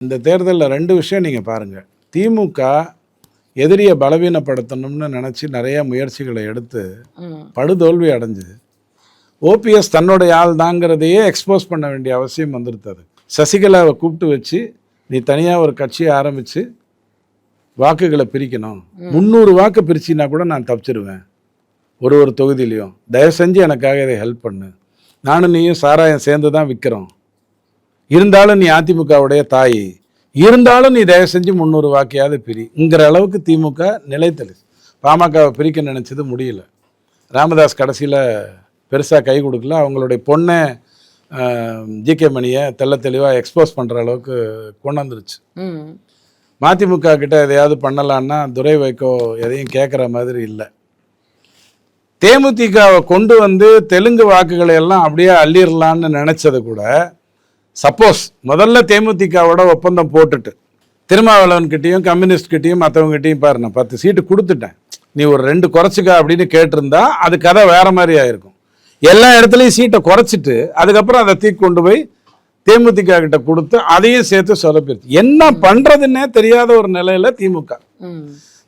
இந்த தேர்தலில் 2 விஷயம் நீங்கள் பாருங்கள். திமுக எதிரியை பலவீனப்படுத்தணும்னு நினச்சி நிறைய முயற்சிகளை எடுத்து படுதோல்வி அடைஞ்சுது. ஓபிஎஸ் தன்னுடைய ஆள் தாங்கிறதையே எக்ஸ்போஸ் பண்ண வேண்டிய அவசியம் வந்துருத்தது. சசிகலாவை கூப்பிட்டு வச்சு நீ தனியாக ஒரு கட்சியை ஆரம்பித்து வாக்குகளை பிரிக்கணும், 300 வாக்கு பிரிச்சின்னா கூட நான் தப்பிச்சிருவேன் ஒரு தொகுதியிலையும், தயவு செஞ்சு எனக்காக இதை ஹெல்ப் பண்ணு, நானும் நீயும் சாராயம் சேர்ந்து தான் விற்கிறோம், இருந்தாலும் நீ அதிமுகவுடைய தாய், இருந்தாலும் நீ தயவு செஞ்சு 300 வாக்கையாவது பிரிங்கிற அளவுக்கு திமுக நிலைத்தது. பாமகவை பிரிக்க நினச்சது முடியல. ராமதாஸ் கடைசியில் பெருசாக கை கொடுக்கல. அவங்களுடைய பொண்ணை ஜிகே மணியை தெள்ள தெளிவாக எக்ஸ்போஸ் பண்ணுற அளவுக்கு கொண்டு வந்துருச்சு. மதிமுக கிட்ட எதையாவது பண்ணலான்னா துரை வைகோ எதையும் கேட்குற மாதிரி இல்லை. தேமுதிகவை கொண்டு வந்து தெலுங்கு வாக்குகளை எல்லாம் அப்படியே அள்ளிடலான்னு நினச்சது கூட, சப்போஸ் முதல்ல தேமுதிகவோட ஒப்பந்தம் போட்டுட்டு திருமாவளவன்கிட்டையும் கம்யூனிஸ்ட்கிட்டையும் மற்றவங்ககிட்டையும் பாரு, நான் 10 சீட்டு கொடுத்துட்டேன், நீ ஒரு 2 குறைச்சிக்கா அப்படின்னு கேட்டிருந்தா அது கதை வேற மாதிரி ஆயிருக்கும். எல்லா இடத்துலையும் சீட்டை குறைச்சிட்டு அதுக்கப்புறம் அதை தூக்கி கொண்டு போய் தேமுதிக கிட்ட கொடுத்து அதையும் சேர்த்து சொதப்பிடுச்சு. என்ன பண்றதுன்னே தெரியாத ஒரு நிலையில திமுக.